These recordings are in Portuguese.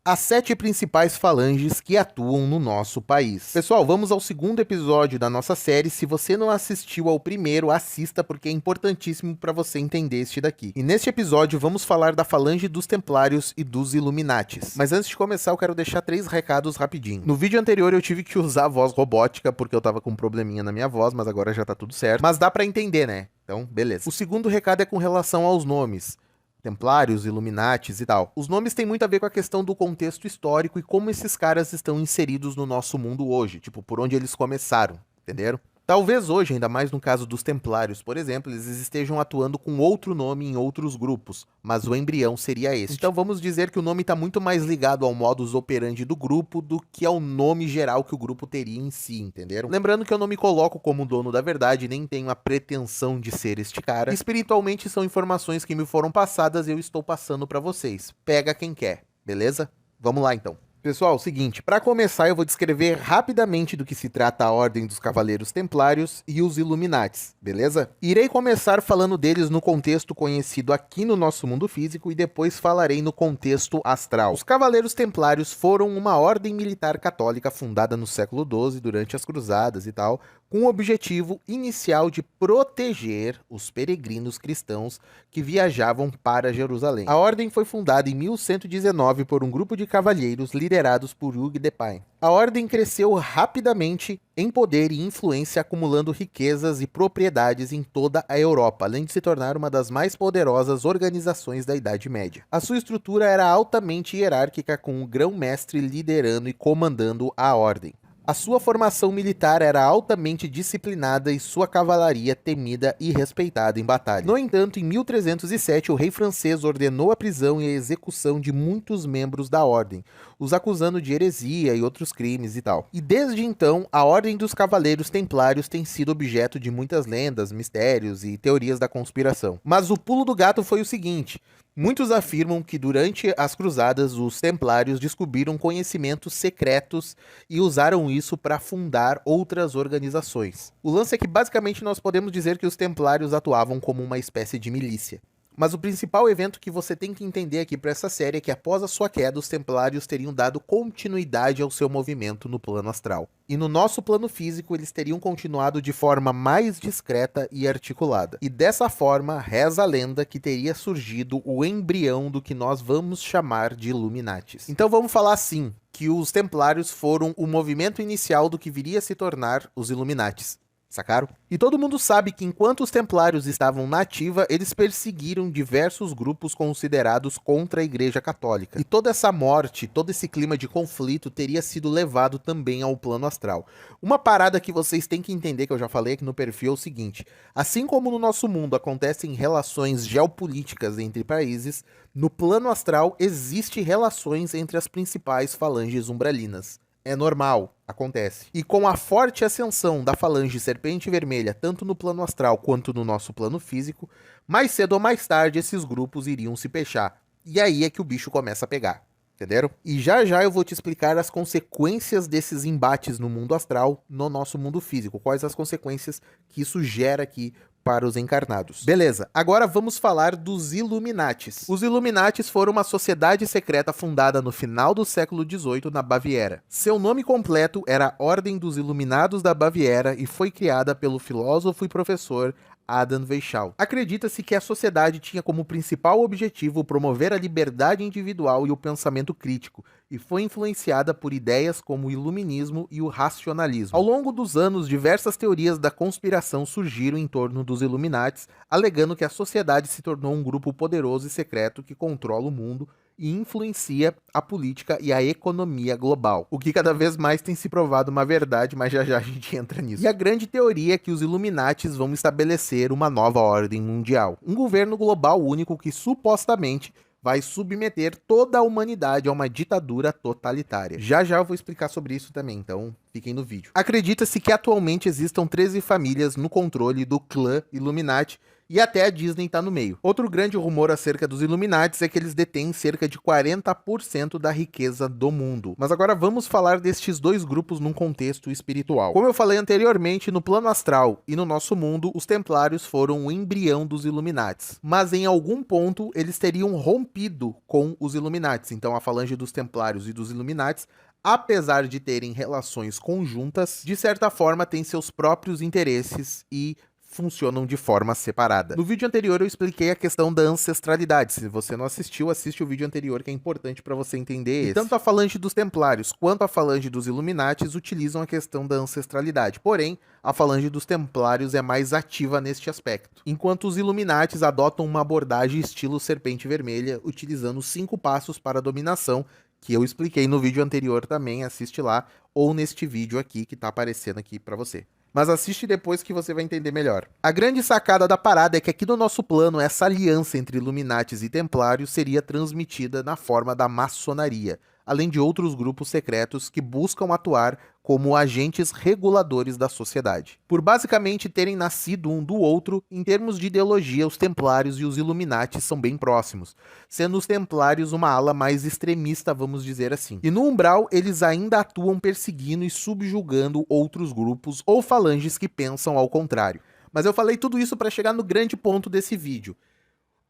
as 7 principais falanges que atuam no nosso país. Pessoal, vamos ao segundo episódio da nossa série. Se você não assistiu ao primeiro, assista porque é importantíssimo para você entender este daqui. E neste episódio vamos falar da falange dos Templários e dos Illuminatis. Mas antes de começar, eu quero deixar 3 recados rapidinho. No vídeo anterior eu tive que usar a voz robótica porque eu tava com um probleminha na minha voz, mas agora já tá tudo certo. Mas dá para entender, né? Então, beleza. O segundo recado é com relação aos nomes. Templários, Illuminatis e tal. Os nomes têm muito a ver com a questão do contexto histórico e como esses caras estão inseridos no nosso mundo hoje, tipo, por onde eles começaram, entenderam? Talvez hoje, ainda mais no caso dos Templários, por exemplo, eles estejam atuando com outro nome em outros grupos, mas o embrião seria este. Então vamos dizer que o nome está muito mais ligado ao modus operandi do grupo do que ao nome geral que o grupo teria em si, entenderam? Lembrando que eu não me coloco como dono da verdade, nem tenho a pretensão de ser este cara. Espiritualmente são informações que me foram passadas e eu estou passando para vocês. Pega quem quer, beleza? Vamos lá então. Pessoal, seguinte, para começar eu vou descrever rapidamente do que se trata a Ordem dos Cavaleiros Templários e os Illuminatis, beleza? Irei começar falando deles no contexto conhecido aqui no nosso mundo físico e depois falarei no contexto astral. Os Cavaleiros Templários foram uma ordem militar católica fundada no século XII durante as Cruzadas e tal, com o objetivo inicial de proteger os peregrinos cristãos que viajavam para Jerusalém. A ordem foi fundada em 1119 por um grupo de cavalheiros liderados por Hugues de Payens. A ordem cresceu rapidamente em poder e influência, acumulando riquezas e propriedades em toda a Europa, além de se tornar uma das mais poderosas organizações da Idade Média. A sua estrutura era altamente hierárquica, com o grão-mestre liderando e comandando a ordem. A sua formação militar era altamente disciplinada e sua cavalaria temida e respeitada em batalha. No entanto, em 1307, o rei francês ordenou a prisão e a execução de muitos membros da ordem, os acusando de heresia e outros crimes e tal. E desde então, a Ordem dos Cavaleiros Templários tem sido objeto de muitas lendas, mistérios e teorias da conspiração. Mas o pulo do gato foi o seguinte: muitos afirmam que durante as cruzadas os templários descobriram conhecimentos secretos e usaram isso para fundar outras organizações. O lance é que basicamente nós podemos dizer que os templários atuavam como uma espécie de milícia. Mas o principal evento que você tem que entender aqui para essa série é que após a sua queda, os templários teriam dado continuidade ao seu movimento no plano astral. E no nosso plano físico, eles teriam continuado de forma mais discreta e articulada. E dessa forma, reza a lenda que teria surgido o embrião do que nós vamos chamar de Illuminatis. Então vamos falar assim, que os templários foram o movimento inicial do que viria a se tornar os Illuminatis. Sacaram? E todo mundo sabe que enquanto os templários estavam na ativa, eles perseguiram diversos grupos considerados contra a Igreja Católica. E toda essa morte, todo esse clima de conflito teria sido levado também ao plano astral. Uma parada que vocês têm que entender, que eu já falei aqui no perfil, é o seguinte: assim como no nosso mundo acontecem relações geopolíticas entre países, no plano astral existem relações entre as principais falanges umbralinas. É normal, acontece. E com a forte ascensão da falange Serpente Vermelha, tanto no plano astral quanto no nosso plano físico, mais cedo ou mais tarde esses grupos iriam se fechar. E aí é que o bicho começa a pegar. Entenderam? E já já eu vou te explicar as consequências desses embates no mundo astral no nosso mundo físico. Quais as consequências que isso gera aqui para os encarnados. Beleza, agora vamos falar dos Illuminatis. Os Illuminatis foram uma sociedade secreta fundada no final do século XVIII na Baviera. Seu nome completo era Ordem dos Iluminados da Baviera e foi criada pelo filósofo e professor Adam Weishaupt. Acredita-se que a sociedade tinha como principal objetivo promover a liberdade individual e o pensamento crítico, e foi influenciada por ideias como o iluminismo e o racionalismo. Ao longo dos anos, diversas teorias da conspiração surgiram em torno dos Illuminatis, alegando que a sociedade se tornou um grupo poderoso e secreto que controla o mundo e influencia a política e a economia global, o que cada vez mais tem se provado uma verdade, mas já já a gente entra nisso. E a grande teoria é que os Illuminatis vão estabelecer uma nova ordem mundial, um governo global único que supostamente vai submeter toda a humanidade a uma ditadura totalitária. Já já eu vou explicar sobre isso também, então fiquem no vídeo. Acredita-se que atualmente existam 13 famílias no controle do clã Illuminati, e até a Disney tá no meio. Outro grande rumor acerca dos Illuminates é que eles detêm cerca de 40% da riqueza do mundo. Mas agora vamos falar destes dois grupos num contexto espiritual. Como eu falei anteriormente, no plano astral e no nosso mundo, os Templários foram o embrião dos Illuminates. Mas em algum ponto eles teriam rompido com os Illuminates. Então a falange dos Templários e dos Illuminates, apesar de terem relações conjuntas, de certa forma têm seus próprios interesses e funcionam de forma separada. No vídeo anterior eu expliquei a questão da ancestralidade. Se você não assistiu, assiste o vídeo anterior que é importante para você entender esse. Tanto a falange dos Templários quanto a falange dos Illuminates utilizam a questão da ancestralidade. Porém, a falange dos Templários é mais ativa neste aspecto. Enquanto os Illuminates adotam uma abordagem estilo Serpente Vermelha, utilizando 5 passos para a dominação, que eu expliquei no vídeo anterior também, assiste lá, ou neste vídeo aqui que tá aparecendo aqui para você. Mas assiste depois que você vai entender melhor. A grande sacada da parada é que aqui no nosso plano, essa aliança entre Illuminates e Templários seria transmitida na forma da maçonaria, além de outros grupos secretos que buscam atuar como agentes reguladores da sociedade. Por basicamente terem nascido um do outro, em termos de ideologia, os Templários e os Illuminates são bem próximos, sendo os Templários uma ala mais extremista, vamos dizer assim. E no Umbral, eles ainda atuam perseguindo e subjugando outros grupos ou falanges que pensam ao contrário. Mas eu falei tudo isso para chegar no grande ponto desse vídeo.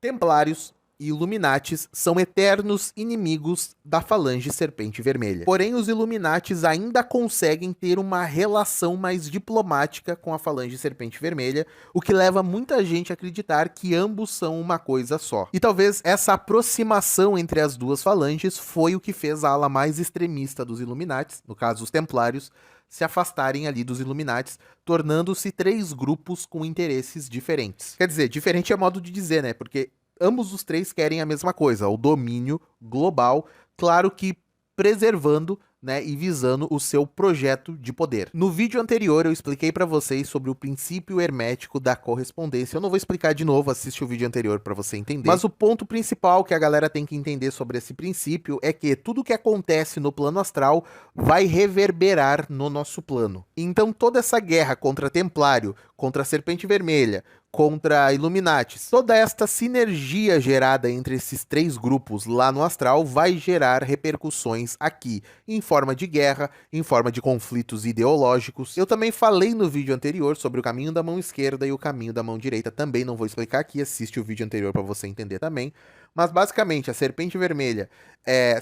Templários e Illuminates são eternos inimigos da falange Serpente Vermelha. Porém, os Illuminates ainda conseguem ter uma relação mais diplomática com a falange Serpente Vermelha, o que leva muita gente a acreditar que ambos são uma coisa só. E talvez essa aproximação entre as duas falanges foi o que fez a ala mais extremista dos Illuminates, no caso os Templários, se afastarem ali dos Illuminates, tornando-se 3 grupos com interesses diferentes. Quer dizer, diferente é modo de dizer, né? Porque ambos os 3 querem a mesma coisa, o domínio global, claro que preservando, né, e visando o seu projeto de poder. No vídeo anterior eu expliquei para vocês sobre o princípio hermético da correspondência. Eu não vou explicar de novo, assiste o vídeo anterior para você entender. Mas o ponto principal que a galera tem que entender sobre esse princípio é que tudo que acontece no plano astral vai reverberar no nosso plano. Então toda essa guerra contra Templário, contra a Serpente Vermelha, contra Illuminates, toda esta sinergia gerada entre esses 3 grupos lá no astral vai gerar repercussões aqui, em forma de guerra, em forma de conflitos ideológicos. Eu também falei no vídeo anterior sobre o caminho da mão esquerda e o caminho da mão direita, também não vou explicar aqui, assiste o vídeo anterior para você entender também. Mas basicamente a Serpente Vermelha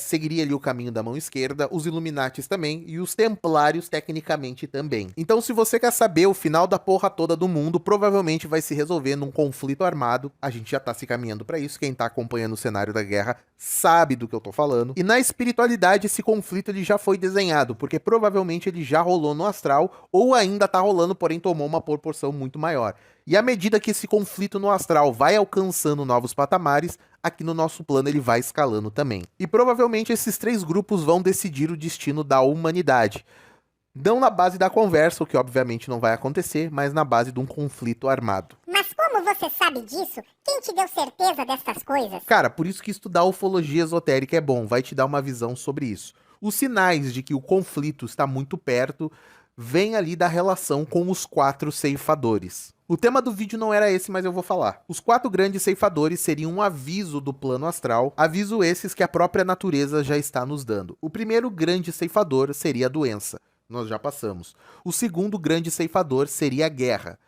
seguiria ali o caminho da mão esquerda, os Illuminates também e os Templários tecnicamente também. Então se você quer saber o final da porra toda do mundo, provavelmente vai se resolver num conflito armado. A gente já tá se caminhando para isso, quem tá acompanhando o cenário da guerra sabe do que eu tô falando. E na espiritualidade esse conflito ele já foi desenhado, porque provavelmente ele já rolou no astral ou ainda tá rolando, porém tomou uma proporção muito maior. E à medida que esse conflito no astral vai alcançando novos patamares, aqui no nosso plano ele vai escalando também. E provavelmente esses 3 grupos vão decidir o destino da humanidade. Não na base da conversa, o que obviamente não vai acontecer, mas na base de um conflito armado. Mas como você sabe disso? Quem te deu certeza dessas coisas? Cara, por isso que estudar ufologia esotérica é bom, vai te dar uma visão sobre isso. Os sinais de que o conflito está muito perto vêm ali da relação com os 4 ceifadores. O tema do vídeo não era esse, mas eu vou falar. Os 4 grandes ceifadores seriam um aviso do plano astral, aviso esses que a própria natureza já está nos dando. O primeiro grande ceifador seria a doença, nós já passamos. O segundo grande ceifador seria a guerra,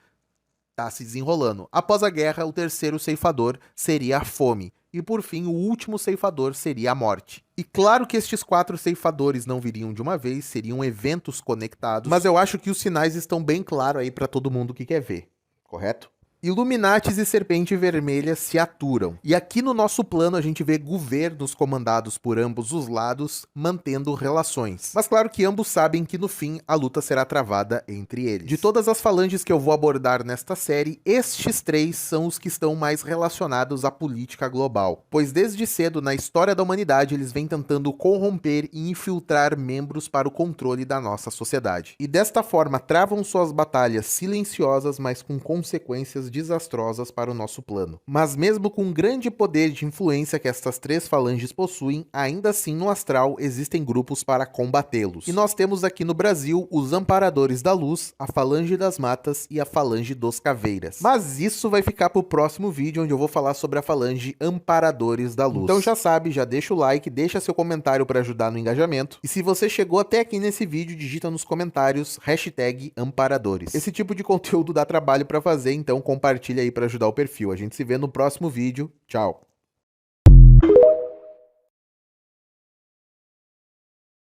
tá se desenrolando. Após a guerra, o terceiro ceifador seria a fome. E por fim, o último ceifador seria a morte. E claro que estes 4 ceifadores não viriam de uma vez, seriam eventos conectados, mas eu acho que os sinais estão bem claros aí para todo mundo que quer ver. Correto? Illuminates e Serpente Vermelha se aturam. E aqui no nosso plano a gente vê governos comandados por ambos os lados mantendo relações. Mas claro que ambos sabem que no fim a luta será travada entre eles. De todas as falanges que eu vou abordar nesta série, estes 3 são os que estão mais relacionados à política global. Pois desde cedo na história da humanidade eles vêm tentando corromper e infiltrar membros para o controle da nossa sociedade. E desta forma travam suas batalhas silenciosas, mas com consequências desastrosas para o nosso plano. Mas mesmo com o grande poder de influência que estas três falanges possuem, ainda assim no astral existem grupos para combatê-los. E nós temos aqui no Brasil os Amparadores da Luz, a Falange das Matas e a Falange dos Caveiras. Mas isso vai ficar pro próximo vídeo, onde eu vou falar sobre a Falange Amparadores da Luz. Então já sabe, já deixa o like, deixa seu comentário para ajudar no engajamento. E se você chegou até aqui nesse vídeo, digita nos comentários #Amparadores. Esse tipo de conteúdo dá trabalho para fazer, então compartilha aí para ajudar o perfil. A gente se vê no próximo vídeo. Tchau!